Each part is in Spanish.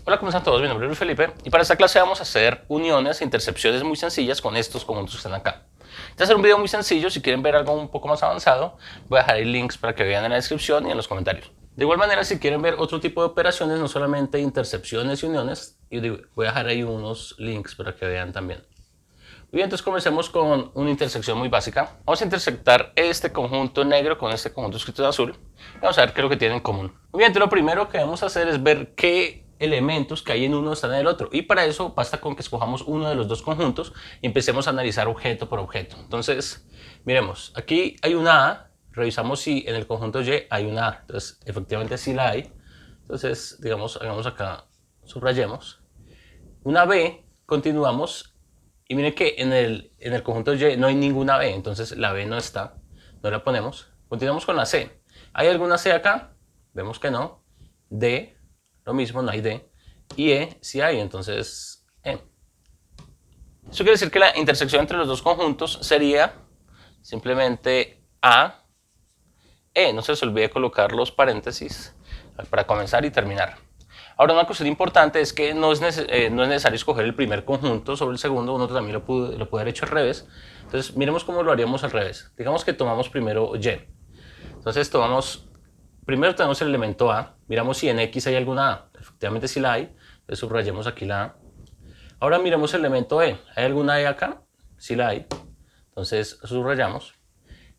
Hola, ¿cómo están todos? Mi nombre es Luis Felipe y para esta clase vamos a hacer uniones e intercepciones muy sencillas con estos conjuntos que están acá. Este va a ser un video muy sencillo. Si quieren ver algo un poco más avanzado, voy a dejar ahí links para que vean en la descripción y en los comentarios. De igual manera, si quieren ver otro tipo de operaciones, no solamente intercepciones y uniones, voy a dejar ahí unos links para que vean también. Muy bien, entonces comencemos con una intersección muy básica. Vamos a intersectar este conjunto negro con este conjunto escrito en azul. Vamos a ver qué es lo que tienen en común. Muy bien, entonces lo primero que vamos a hacer es ver qué elementos que hay en uno están en el otro. Y para eso basta con que escojamos uno de los dos conjuntos y empecemos a analizar objeto por objeto. Entonces, miremos, aquí hay una A. Revisamos si en el conjunto Y hay una A. Entonces, efectivamente sí la hay. Entonces, digamos, hagamos acá, subrayemos. Una B, continuamos. Y miren que en el conjunto Y no hay ninguna B, entonces la B no está, no la ponemos. Continuamos con la C. ¿Hay alguna C acá? Vemos que no. D, lo mismo, no hay D. Y E, sí hay, entonces E. Eso quiere decir que la intersección entre los dos conjuntos sería simplemente A, E. No se les olvide colocar los paréntesis para comenzar y terminar. Ahora, una cuestión importante es que no es necesario escoger el primer conjunto sobre el segundo. Uno también lo puede haber hecho al revés. Entonces, miremos cómo lo haríamos al revés. Digamos que tomamos primero Y. Entonces, primero tenemos el elemento A. Miramos si en X hay alguna A. Efectivamente, sí la hay. Entonces, subrayemos aquí la A. Ahora miremos el elemento E. ¿Hay alguna E acá? Sí la hay. Entonces, subrayamos.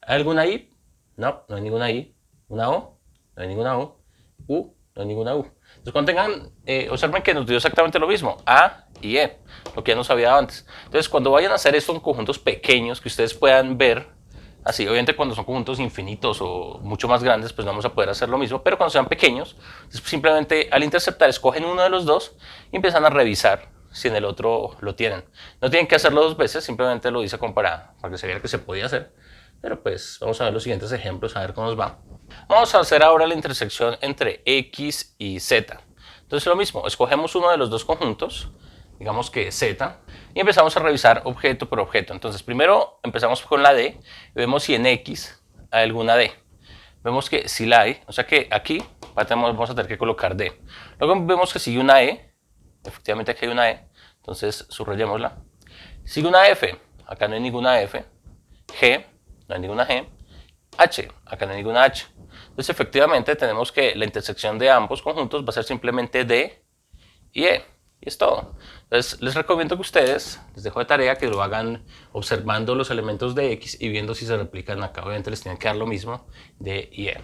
¿Hay alguna I? No, no hay ninguna I. ¿Una O? No hay ninguna O. U, no hay ninguna U. Entonces, cuando observen que nos dio exactamente lo mismo, A y E, lo que ya nos había dado antes. Entonces, cuando vayan a hacer esto en conjuntos pequeños que ustedes puedan ver, así, obviamente cuando son conjuntos infinitos o mucho más grandes, pues no vamos a poder hacer lo mismo, pero cuando sean pequeños, simplemente al interceptar, escogen uno de los dos y empiezan a revisar si en el otro lo tienen. No tienen que hacerlo dos veces, simplemente lo hice para que se viera que se podía hacer. Pero pues vamos a ver los siguientes ejemplos, a ver cómo nos va. Vamos a hacer ahora la intersección entre X y Z. Entonces lo mismo, escogemos uno de los dos conjuntos, digamos que Z, y empezamos a revisar objeto por objeto. Entonces primero empezamos con la D y vemos si en X hay alguna D. Vemos que sí la hay, o sea que aquí vamos a tener que colocar D. Luego vemos que sigue una E, efectivamente aquí hay una E, entonces subrayémosla. Sigue una F, acá no hay ninguna F. G, no hay ninguna G. H, acá no hay ninguna H. Entonces efectivamente tenemos que la intersección de ambos conjuntos va a ser simplemente D y E. Y es todo. Entonces les recomiendo que ustedes, les dejo de tarea que lo hagan observando los elementos de X y viendo si se replican acá. Obviamente les tienen que dar lo mismo, D y E.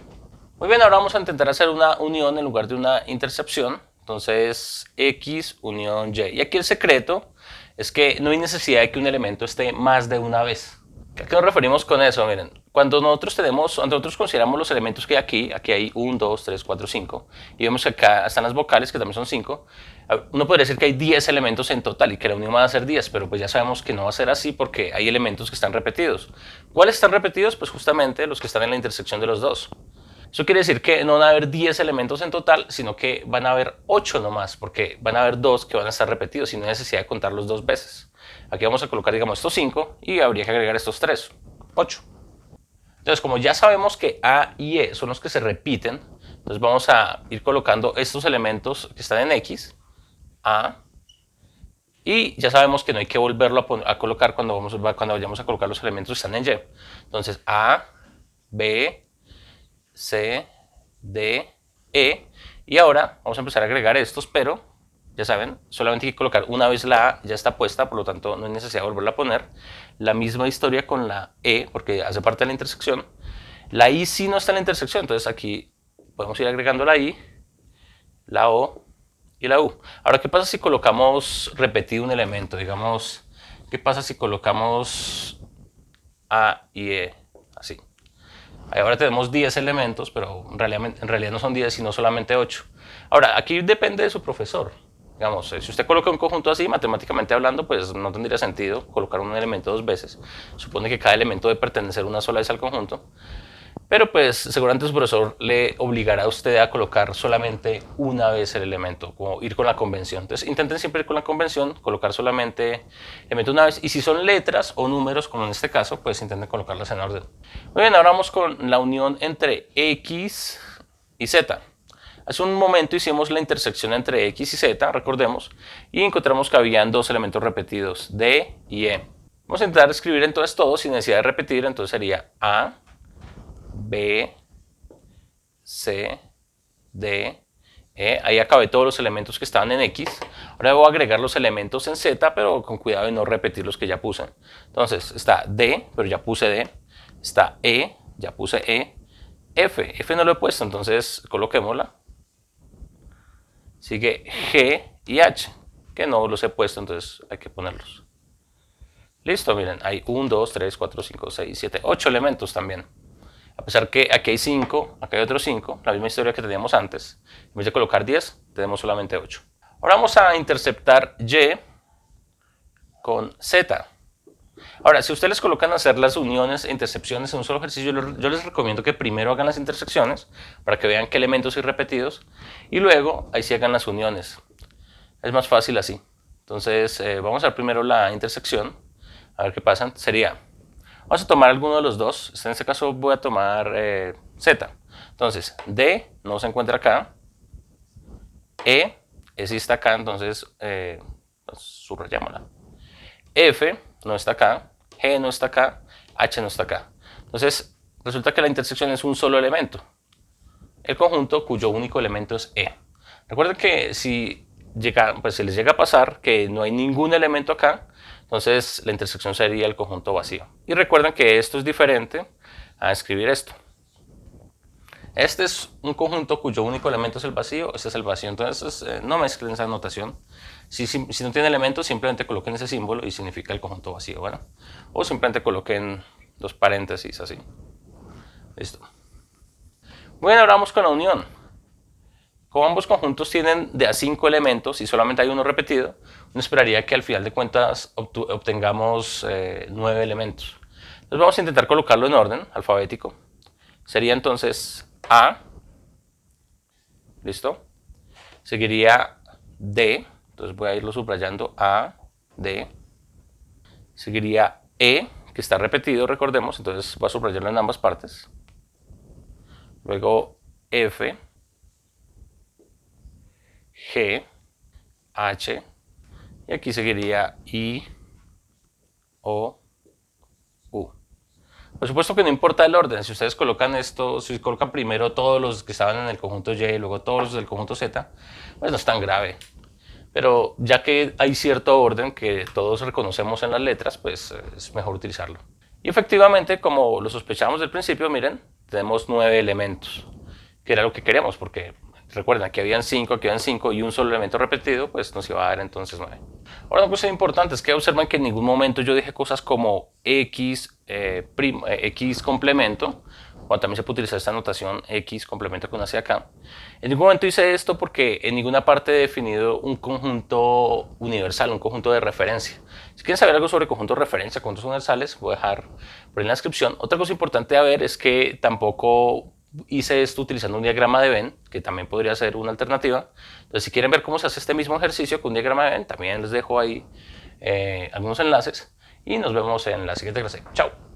Muy bien, ahora vamos a intentar hacer una unión en lugar de una intercepción. Entonces X unión Y. Y aquí el secreto es que no hay necesidad de que un elemento esté más de una vez. ¿A qué nos referimos con eso? Miren, cuando nosotros consideramos los elementos que hay aquí hay 1, 2, 3, 4, 5, y vemos que acá están las vocales, que también son 5, uno podría decir que hay 10 elementos en total y que la unión va a ser 10, pero pues ya sabemos que no va a ser así porque hay elementos que están repetidos. ¿Cuáles están repetidos? Pues justamente los que están en la intersección de los dos. Eso quiere decir que no van a haber 10 elementos en total, sino que van a haber 8 nomás, porque van a haber 2 que van a estar repetidos y no hay necesidad de contarlos dos veces. Aquí vamos a colocar, digamos, estos 5 y habría que agregar estos 3, 8. Entonces, como ya sabemos que A y E son los que se repiten, entonces vamos a ir colocando estos elementos que están en X, A, y ya sabemos que no hay que volverlo a colocar cuando vayamos a colocar los elementos que están en Y. Entonces, A, B, C, D, E. Y ahora vamos a empezar a agregar estos, pero ya saben, solamente hay que colocar una vez la A, ya está puesta, por lo tanto no hay necesidad de volverla a poner. La misma historia con la E, porque hace parte de la intersección. La I sí no está en la intersección, entonces aquí podemos ir agregando la I, la O y la U. Ahora, ¿qué pasa si colocamos repetido un elemento? Digamos, ¿qué pasa si colocamos A y E? Así. Ahora tenemos 10 elementos, pero en realidad no son 10, sino solamente 8. Ahora, aquí depende de su profesor. Digamos, si usted coloca un conjunto así, matemáticamente hablando, pues no tendría sentido colocar un elemento dos veces. Supone que cada elemento debe pertenecer una sola vez al conjunto. Pero pues seguramente su profesor le obligará a usted a colocar solamente una vez el elemento, como ir con la convención. Entonces intenten siempre ir con la convención, colocar solamente el elemento una vez. Y si son letras o números, como en este caso, pues intenten colocarlas en orden. Muy bien, ahora vamos con la unión entre X y Z. Hace un momento hicimos la intersección entre X y Z, recordemos, y encontramos que habían dos elementos repetidos, D y E. Vamos a intentar escribir entonces todo sin necesidad de repetir, entonces sería A, B, C, D, E. Ahí acabé todos los elementos que estaban en X. Ahora voy a agregar los elementos en Z, pero con cuidado de no repetir los que ya puse. Entonces está D, pero ya puse D. Está E, ya puse E. F no lo he puesto, entonces coloquémosla. Sigue G y H, que no los he puesto, entonces hay que ponerlos. Listo, miren, hay 1, 2, 3, 4, 5, 6, 7, 8 elementos también. A pesar que aquí hay 5, acá hay otros 5, la misma historia que teníamos antes. En vez de colocar 10, tenemos solamente 8. Ahora vamos a interceptar Y con Z. Ahora, si ustedes les colocan a hacer las uniones e intercepciones en un solo ejercicio, yo les recomiendo que primero hagan las intersecciones para que vean qué elementos hay repetidos y luego ahí sí hagan las uniones. Es más fácil así. Entonces, vamos a ver primero la intersección, a ver qué pasa. Vamos a tomar alguno de los dos. En este caso voy a tomar Z. Entonces, D no se encuentra acá. E sí está acá, entonces subrayámosla. F no está acá. G no está acá. H no está acá. Entonces, resulta que la intersección es un solo elemento. El conjunto cuyo único elemento es E. Recuerden que si se les llega a pasar que no hay ningún elemento acá, entonces la intersección sería el conjunto vacío. Y recuerden que esto es diferente a escribir esto. Este es un conjunto cuyo único elemento es el vacío, este es el vacío. Entonces no mezclen esa notación. Si no tiene elementos, simplemente coloquen ese símbolo y significa el conjunto vacío. Bueno, o simplemente coloquen dos paréntesis así. Listo. Bueno, ahora vamos con la unión. Como ambos conjuntos tienen de a 5 elementos y solamente hay uno repetido, uno esperaría que al final de cuentas obtengamos 9 elementos. Entonces vamos a intentar colocarlo en orden alfabético. Sería entonces A, ¿listo? Seguiría D, entonces voy a irlo subrayando, A, D. Seguiría E, que está repetido, recordemos, entonces voy a subrayarlo en ambas partes. Luego F, G, H, y aquí seguiría I, O, U. Por supuesto que no importa el orden, si ustedes colocan esto, si colocan primero todos los que estaban en el conjunto Y y luego todos los del conjunto Z, pues no es tan grave. Pero ya que hay cierto orden que todos reconocemos en las letras, pues es mejor utilizarlo. Y efectivamente, como lo sospechábamos del principio, miren, tenemos 9 elementos, que era lo que queríamos, porque recuerden, aquí habían 5 y un solo elemento repetido, pues nos iba a dar entonces 9. Ahora, una cosa importante es que observan que en ningún momento yo dije cosas como X, X complemento, o también se puede utilizar esta notación X complemento con hacia acá. En ningún momento hice esto porque en ninguna parte he definido un conjunto universal, un conjunto de referencia. Si quieren saber algo sobre conjuntos de referencia, conjuntos universales, voy a dejar por ahí en la descripción. Otra cosa importante a ver es que tampoco hice esto utilizando un diagrama de Venn, que también podría ser una alternativa. Entonces, si quieren ver cómo se hace este mismo ejercicio con un diagrama de Venn, también les dejo ahí algunos enlaces y nos vemos en la siguiente clase. Chao.